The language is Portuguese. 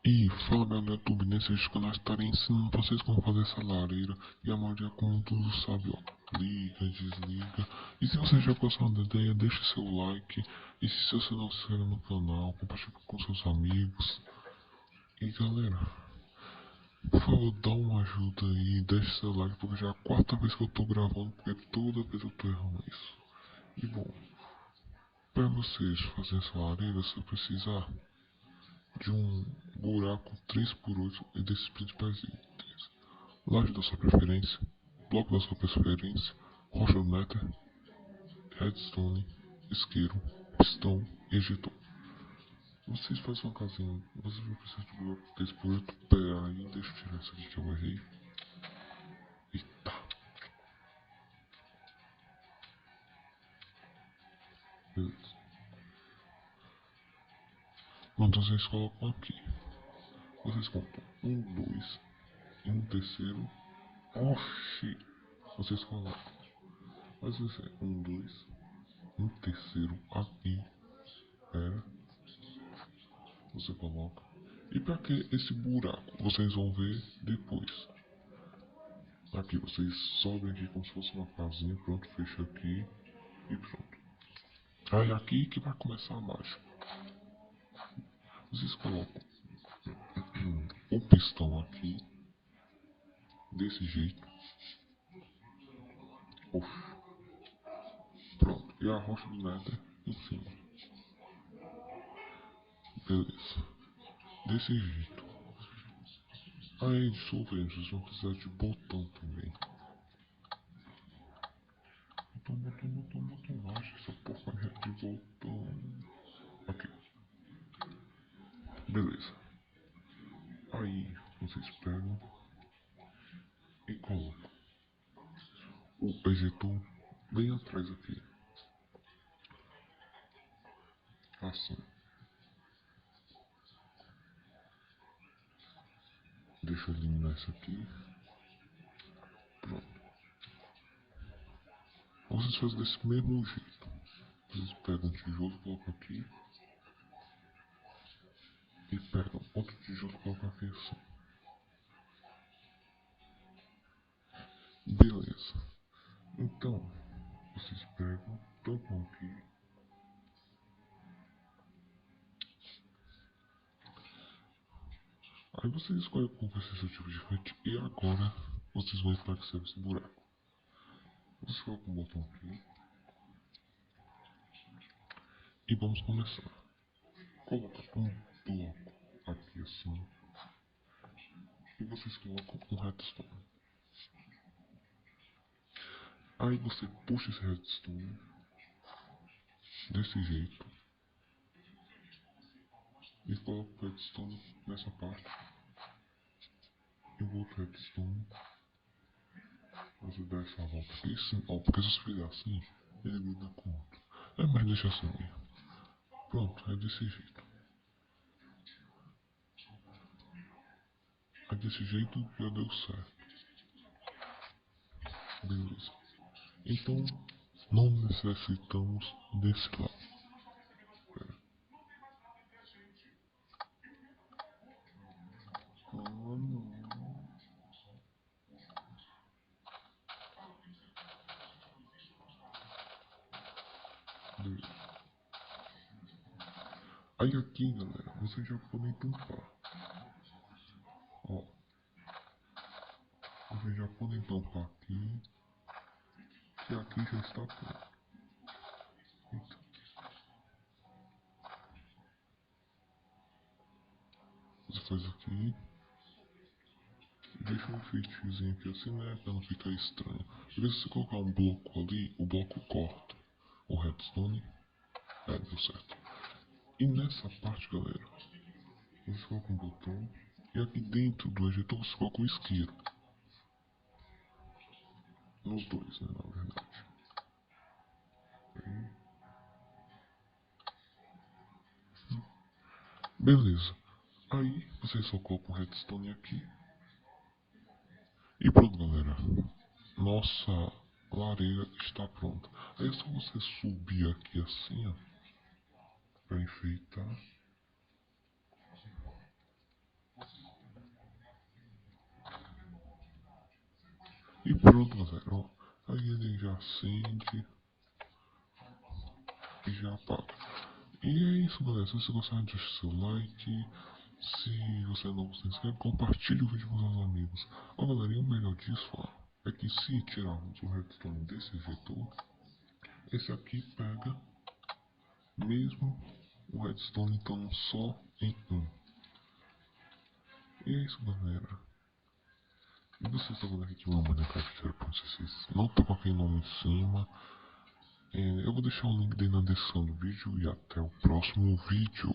E fala galera do YouTube, nesse vídeo que eu estarei ensinando pra vocês como fazer essa lareira. E a maioria, como tudo sabe, ó, liga, desliga. E se você já gostou da ideia, deixe seu like. E se você não se inscreve no canal, compartilhe com seus amigos. E galera, por favor, dá uma ajuda aí, deixe seu like, porque já é a quarta vez que eu tô gravando, porque toda vez eu tô errando isso. E bom, para vocês fazerem essa lareira, você vai precisar de um buraco 3x8 e desses principais itens: laje da sua preferência, bloco da sua preferência, rocha do nether, redstone, isqueiro, pistão e ejetor. Vocês fazem uma casinha, vocês vão precisar de bloco 3x8. Pera aí, deixa eu tirar isso aqui que eu errei. Eita. Beleza. Então vocês colocam aqui. Vocês contam 1, 2 e um terceiro. Oxi! Vocês colocam. Mas isso é 1, 2, um terceiro aqui. Pera. Você coloca. E para que esse buraco? Vocês vão ver depois. Aqui vocês sobem aqui como se fosse uma casinha. Pronto, fecha aqui. E pronto. Aí aqui que vai começar a mágica. Vocês colocam o pistão aqui. Desse jeito. Oxi. Pronto. E a rocha do nether em cima. Beleza. Desse jeito. Aí desculpa, gente, vocês vão precisar de botão também. Botão. Acha essa porcaria de botão. Aqui. Beleza. Aí vocês pegam e colocam o ejetor bem atrás aqui. Assim. Deixa eu eliminar isso aqui. Pronto. Vocês fazem desse mesmo jeito. Vocês pegam um tijolo, colocam aqui. E pegam outro tijolo e colocam aqui assim. Beleza. Então, vocês pegam, tampam aqui. Aí vocês escolhem qual vai ser seu tipo de frente. E agora, vocês vão entrar que serve esse buraco. Vocês colocam o botão aqui. E vamos começar. Coloca um bloco aqui assim. E vocês colocam um redstone. Aí você puxa esse redstone desse jeito. E coloca o redstone nessa parte. E o outro redstone. Você dá essa volta aqui sim. Ó, porque se você fizer assim, ele gruda com o outro. É, mas deixa assim mesmo. Pronto, é desse jeito. É desse jeito já deu certo. Beleza. Então, não necessitamos desse lado. Pera. Não. Beleza. Aí aqui, galera, vocês já podem tampar. Ó. Vocês já podem tampar aqui. E aqui já está pronto. Eita. Você faz aqui. Deixa um enfeitezinho aqui assim, né? Pra não ficar estranho. Porque se você colocar um bloco ali, o bloco corta o redstone. É, deu certo. E nessa parte, galera, você coloca um botão. E aqui dentro do ejetor você coloca um isqueiro. Nos dois, né? Na verdade. Aí. Beleza. Aí você só coloca um redstone aqui. E pronto, galera. Nossa lareira está pronta. Aí é só você subir aqui assim, ó, para enfeitar. E pronto, galera, ó. Aí ele já acende e já apaga. E é isso, galera. Se você gostar, deixa seu like. Se você não se inscreve, compartilhe o vídeo com seus amigos. Ó, galera, e o melhor disso, ó, é que se tirarmos o redstone desse vetor, esse aqui pega mesmo o redstone estando só em um. E é isso, galera. E vocês estão vendo aqui que meu Minecraft 0.16 não tá com aquele nome em cima. Eu vou deixar o link daí na descrição do vídeo e até o próximo vídeo.